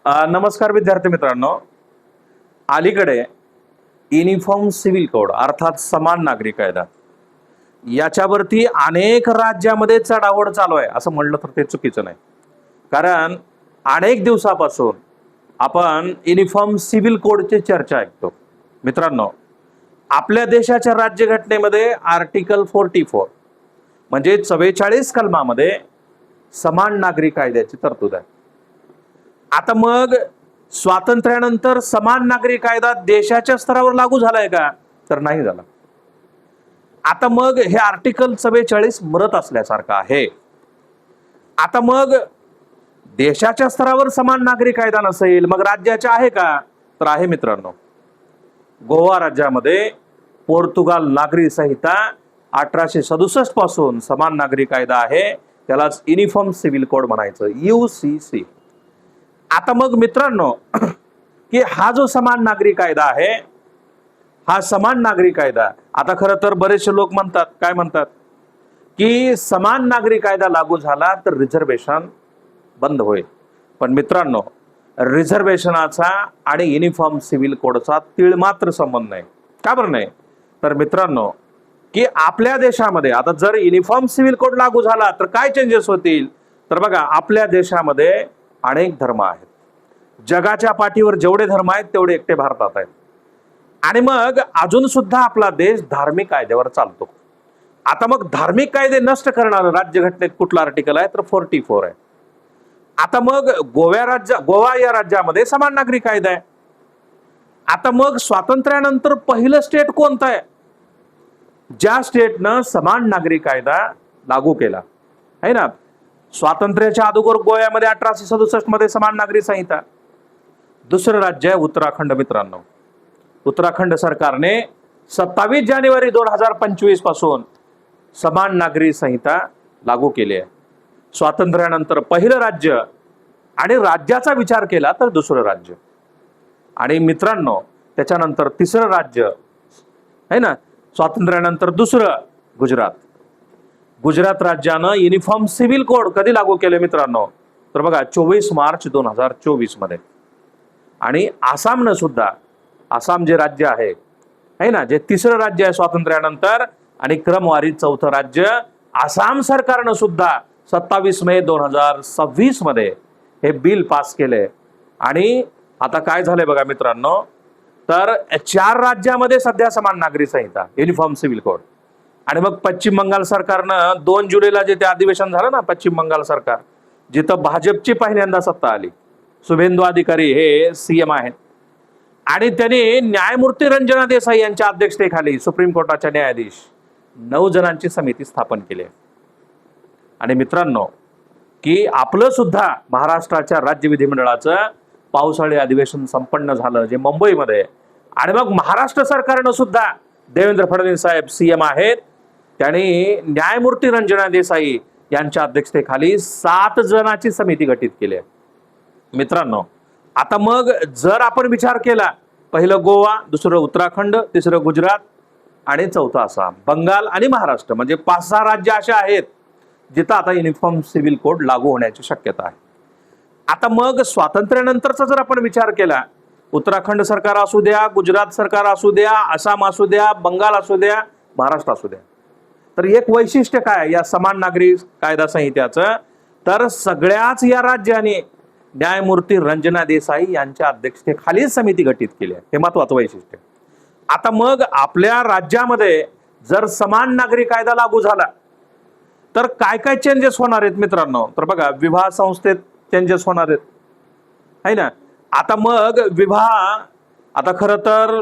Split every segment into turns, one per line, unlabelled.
नमस्कार विद्यार्थी मित्रांनो, अलीकडे युनिफॉर्म सिव्हिल कोड अर्थात समान नागरी कायदा याच्यावरती अनेक राज्यामध्ये चढाओढ चालू आहे असं म्हणलं तर ते चुकीचं नाही. कारण अनेक दिवसापासून आपण युनिफॉर्म सिव्हिल कोडची चर्चा ऐकतो. मित्रांनो, आपल्या देशाच्या राज्यघटनेमध्ये आर्टिकल 44 म्हणजे 44 कलमामध्ये समान नागरी कायद्याची तरतूद आहे. आता मग स्वातंत्र्यानंतर समान नागरी कायदा देशाच्या स्तरावर लागू झालाय का? तर नाही झाला. आता मग हे आर्टिकल 44 मरत असल्यासारखं आहे. आता मग देशाच्या स्तरावर समान नागरी कायदा नसेल, मग राज्याच्या आहे का? तर आहे मित्रांनो. गोवा राज्यामध्ये पोर्तुगाल नागरी संहिता 1867 पासून समान नागरी कायदा आहे. त्यालाच युनिफॉर्म सिव्हिल कोड म्हणायचं, UCC. आता मग मित्रांनो, की हा जो समान नागरी कायदा आहे, हा समान नागरी कायदा आता खरं तर बरेचसे लोक म्हणतात, काय म्हणतात, की समान नागरी कायदा लागू झाला तर रिझर्वेशन बंद होईल. पण मित्रांनो, रिझर्वेशनाचा आणि युनिफॉर्म सिव्हिल कोडचा तीळ मात्र संबंध नाही. का बरं नाही? तर मित्रांनो, की आपल्या देशामध्ये आता जर युनिफॉर्म सिव्हिल कोड लागू झाला तर काय चेंजेस होतील? तर बघा, आपल्या देशामध्ये अनेक धर्म आहेत. जगाच्या पाठीवर जेवढे धर्म आहेत तेवढे एकटे भारतात आहेत. आणि मग अजून सुद्धा आपला देश धार्मिक कायद्यावर चालतो. आता मग धार्मिक कायदे नष्ट करणारं राज्यघटनेत कुठलं आर्टिकल आहे? तर 44 आहे. आता मग गोवा या राज्यामध्ये समान नागरी कायदा आहे. आता मग स्वातंत्र्यानंतर पहिलं स्टेट कोणतं आहे ज्या स्टेटनं समान नागरी कायदा लागू केला आहे ना? स्वातंत्र्याच्या अगोदर गोव्यामध्ये 1867 मध्ये समान नागरी संहिता. दुसरं राज्य आहे उत्तराखंड. मित्रांनो, उत्तराखंड सरकारने 27 जानेवारी 2025 पासून समान नागरी संहिता लागू केली आहे. स्वातंत्र्यानंतर पहिलं राज्य, आणि राज्याचा विचार केला तर दुसरं राज्य, आणि मित्रांनो त्याच्यानंतर तिसरं राज्य आहे ना, स्वातंत्र्यानंतर दुसरं गुजरात. गुजरात राज्यानं युनिफॉर्म सिव्हिल कोड कधी लागू केले मित्रांनो? तर बघा, 24 मार्च 2024 मध्ये. आणि आसामनं सुद्धा, आसाम जे राज्य आहे ना, जे तिसरं राज्य आहे स्वातंत्र्यानंतर आणि क्रमवारी चौथं राज्य, आसाम सरकारनं सुद्धा 27 मे 2026 मध्ये हे बिल पास केले. आणि आता काय झालंय बघा मित्रांनो, तर 4 राज्यामध्ये सध्या समान नागरी संहिता, युनिफॉर्म सिव्हिल कोड. आणि मग पश्चिम बंगाल सरकारनं 2 जुलैला जे ते अधिवेशन झालं ना, पश्चिम बंगाल सरकार, जिथं भाजपची पहिल्यांदा सत्ता आली, शुभेंदू अधिकारी हे CM आहेत, आणि त्यांनी न्यायमूर्ती रंजना देसाई यांच्या अध्यक्षतेखाली सुप्रीम कोर्टाच्या न्यायाधीश 9 जणांची समिती स्थापन केली. आणि मित्रांनो, की आपलं सुद्धा महाराष्ट्राच्या राज्य विधिमंडळाचं पावसाळी अधिवेशन संपन्न झालं जे मुंबईमध्ये. आणि मग महाराष्ट्र सरकारनं सुद्धा, देवेंद्र फडणवीस साहेब CM आहेत, त्यांनी न्यायमूर्ती रंजना देसाई यांच्या अध्यक्षतेखाली 7 जणांची समिती गठीत केली आहे. मित्रांनो, आता मग जर आपण विचार केला, पहिलं गोवा, दुसरं उत्तराखंड, तिसरं गुजरात आणि चौथं आसाम, बंगाल आणि महाराष्ट्र, म्हणजे 5-6 राज्य असे आहेत जिथं आता युनिफॉर्म सिव्हिल कोड लागू होण्याची शक्यता आहे. आता मग स्वातंत्र्यानंतरचा जर आपण विचार केला, उत्तराखंड सरकार असू द्या, गुजरात सरकार असू द्या, आसाम असू द्या, बंगाल असू द्या, महाराष्ट्र असू द्या, तर एक वैशिष्ट्य काय या समान नागरी कायदा संहित्याचं? तर सगळ्याच या राज्याने न्यायमूर्ती रंजना देसाई यांच्या अध्यक्षतेखाली समिती गठीत केली आहे. हे महत्वाचं वैशिष्ट्य. आता मग आपल्या राज्यामध्ये जर समान नागरी कायदा लागू झाला तर काय काय चेंजेस होणार आहेत मित्रांनो? तर बघा, विवाह संस्थेत चेंजेस होणार आहेत, है ना? आता मग विवाह, आता खरं तर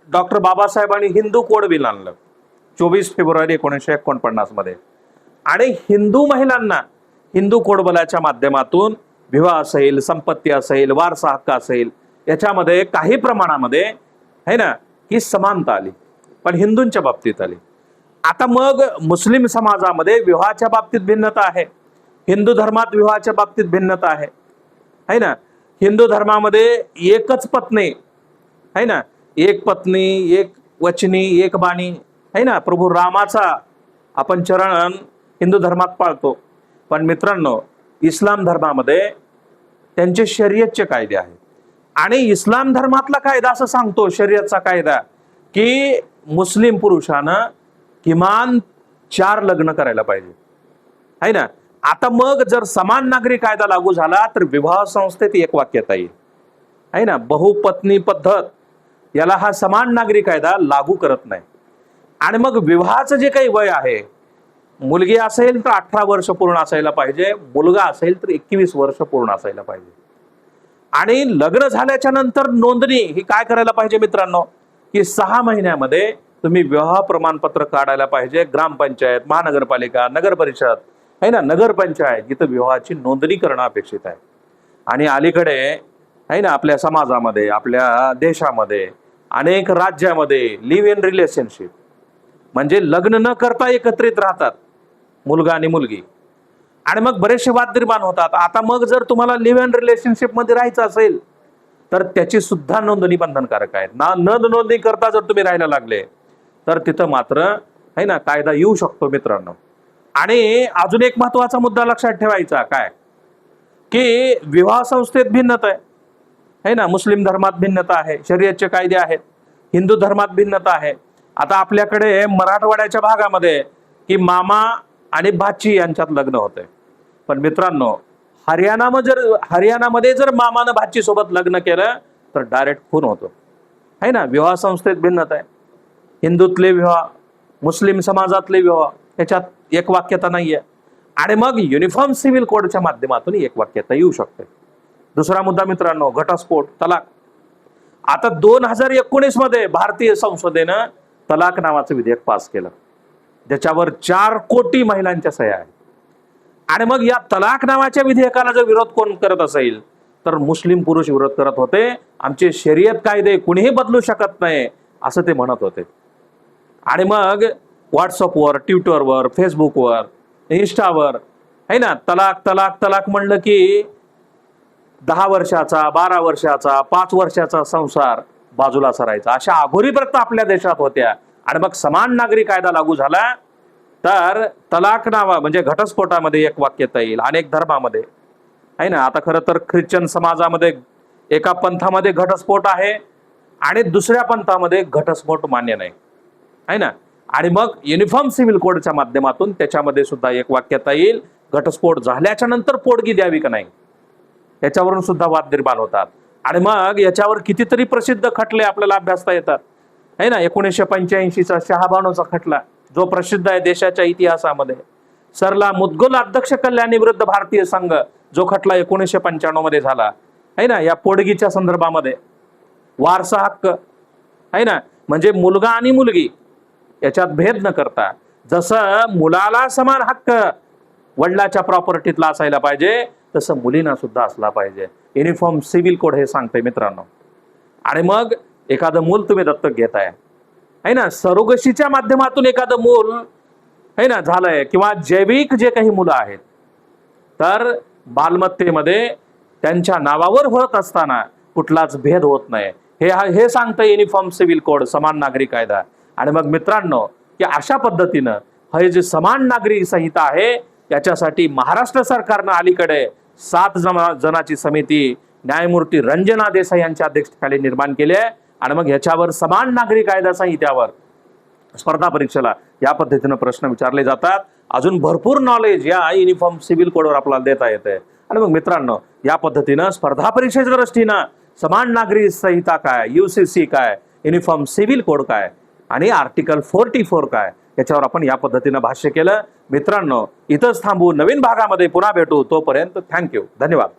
डॉक्टर बाबासाहेबांनी हिंदू कोड बिल आणलं 24 फेब्रुवारी 1949 मध्ये, आणि हिंदू महिलांना हिंदू कोड बलाच्या माध्यमातून विवाह असेल, संपत्ती असेल, वारसा हक्क असेल, याच्यामध्ये काही प्रमाणामध्ये है ना ही समानता आली, पण हिंदूंच्या बाबतीत आली. आता मग मुस्लिम समाजामध्ये विवाहाच्या बाबतीत भिन्नता आहे, हिंदू धर्मात विवाहाच्या बाबतीत भिन्नता आहे, है ना? हिंदू धर्मामध्ये एकच पत्नी, है ना, एक पत्नी, एक वचनी, एक बाणी, है ना, प्रभू रामाचा आपण चरण हिंदू धर्मात पाळतो. पण मित्रांनो, इस्लाम धर्मामध्ये त्यांचे शर्यतचे कायदे आहेत. आणि इस्लाम धर्मातला कायदा असं सांगतो, शर्यतचा कायदा, की मुस्लिम पुरुषानं किमान 4 लग्न करायला पाहिजे, आहे ना. आता मग जर समान नागरी कायदा लागू झाला तर विवाह संस्थेत एक वाक्यता येईल, आहे ना. बहुपत्नी पद्धत याला हा समान नागरी कायदा लागू करत नाही. आणि मग विवाहाचं जे काही वय आहे, मुलगी असेल तर 18 वर्ष पूर्ण असायला पाहिजे, मुलगा असेल तर 21 वर्ष पूर्ण असायला पाहिजे. आणि लग्न झाल्याच्या नंतर नोंदणी ही काय करायला पाहिजे मित्रांनो, की 6 महिन्यामध्ये तुम्ही विवाह प्रमाणपत्र काढायला पाहिजे. ग्रामपंचायत, महानगरपालिका, नगर परिषद, आहे ना, नगरपंचायत इथं विवाहाची नोंदणी करणं अपेक्षित आहे. आणि अलीकडे आहे ना, आपल्या समाजामध्ये, आपल्या देशामध्ये, अनेक राज्यामध्ये लिव्ह इन रिलेशनशिप म्हणजे लग्न न करता एकत्रित राहतात मुलगा आणि मुलगी. आणि मग बरेचसे वाद निर्माण होतात. आता मग जर तुम्हाला लिव्ह इन रिलेशनशिप मध्ये राहायचं असेल तर त्याची सुद्धा नोंदणी बंधनकारक आहे. न नोंदणी करता जर तुम्ही राहायला लागले तर तिथं मात्र आहे ना कायदा येऊ शकतो मित्रांनो. आणि अजून एक महत्वाचा मुद्दा लक्षात ठेवायचा काय, की विवाह संस्थेत भिन्नता आहे ना. मुस्लिम धर्मात भिन्नता आहे, शर्यतचे कायदे आहेत. हिंदू धर्मात भिन्नता आहे. आता आपल्याकडे मराठवाड्याच्या भागामध्ये की मामा आणि भाची यांच्यात लग्न होतंय. पण मित्रांनो, हरियाणामध्ये जर मामानं भाची सोबत लग्न केलं तर डायरेक्ट खून होतो, आहे ना. विवाह संस्थेत भिन्नता आहे. हिंदूतले विवाह, मुस्लिम समाजातले विवाह याच्यात एक वाक्यता नाहीये. आणि मग युनिफॉर्म सिव्हिल कोडच्या माध्यमातून एक वाक्यता येऊ शकते. दुसरा मुद्दा मित्रांनो, घटस्फोट, तलाक. आता 2019 मध्ये भारतीय संसदेनं तलाक नावाचं विधेयक पास केलं, ज्याच्यावर 4 कोटी महिलांच्या सह्या आहेत. आणि मग या तलाक नावाच्या विधेयकाला जर विरोध कोण करत असेल तर मुस्लिम पुरुष विरोध करत होते. आमचे शर्यत कायदे कुणीही बदलू शकत नाही असं ते म्हणत होते. आणि मग व्हॉट्सअपवर, ट्विटरवर, फेसबुकवर, इंस्टावर आहे ना, तलाक तलाक तलाक म्हणलं की 10 वर्षाचा, 12 वर्षाचा, 5 वर्षाचा संसार बाजूला सरायचा, अशा अघोरी प्रथा आपल्या देशात होत्या. आणि मग समान नागरी कायदा लागू झाला तर तलाक नावा म्हणजे घटस्फोटामध्ये एक वाक्यता येईल. अनेक धर्मामध्ये आहे ना, आता खरं तर ख्रिश्चन समाजामध्ये एका पंथामध्ये घटस्फोट आहे आणि दुसऱ्या पंथामध्ये घटस्फोट मान्य नाही, आहे ना. आणि मग युनिफॉर्म सिव्हिल कोडच्या माध्यमातून त्याच्यामध्ये सुद्धा एक वाक्यता येईल. घटस्फोट झाल्याच्या नंतर पोटगी द्यावी का नाही याच्यावरून सुद्धा वाद निर्माण होतात. आणि मग याच्यावर कितीतरी प्रसिद्ध खटले आपल्याला अभ्यासता येतात, आहे ना. 1985चा शहाबानोचा खटला जो प्रसिद्ध आहे देशाच्या इतिहासामध्ये. सरला मुदगल अध्यक्ष कल्याणी विरुद्ध भारतीय संघ जो खटला 1995 मध्ये झाला, आहे ना. या पोटगीच्या संदर्भामध्ये वारसा हक्क, आहे ना, म्हणजे मुलगा आणि मुलगी याच्यात भेद न करता जसं मुलाला समान हक्क वडिलाच्या प्रॉपर्टीतला असायला पाहिजे तसं मुलींना सुद्धा असला पाहिजे. युनिफॉर्म सिव्हिल कोड हे सांगते मित्रांनो. आणि मग एखादं मूल तुम्ही दत्तक घेताय, आहे ना, सरोगशीच्या माध्यमातून एखादं मूल आहे ना झालंय किंवा जैविक जे काही मुलं आहेत तर बालमत्तेमध्ये त्यांच्या नावावर होत असताना कुठलाच भेद होत नाही हे सांगतं युनिफॉर्म सिव्हिल कोड, समान नागरी कायदा. आणि मग मित्रांनो, की अशा पद्धतीनं हे जे समान नागरी संहिता आहे याच्यासाठी महाराष्ट्र सरकारनं अलीकडे 7 जणांची समिती न्यायमूर्ती रंजना देसाई यांच्या अध्यक्षतेखाली निर्माण केली आहे. आणि मग ह्याच्यावर समान नागरी कायदा संहित्यावर स्पर्धा परीक्षेला या पद्धतीनं प्रश्न विचारले जातात. अजून भरपूर नॉलेज या युनिफॉर्म सिव्हिल कोडवर आपल्याला देता येते. आणि मग मित्रांनो, या पद्धतीनं स्पर्धा परीक्षेच्या दृष्टीनं समान नागरी संहिता काय, UCC काय, युनिफॉर्म सिव्हिल कोड काय आणि आर्टिकल 44 काय याच्यावर आपण या पद्धतीनं भाष्य केलं. मित्रांनो, इथंच थांबू, नवीन भागामध्ये पुन्हा भेटू. तोपर्यंत थँक्यू, धन्यवाद.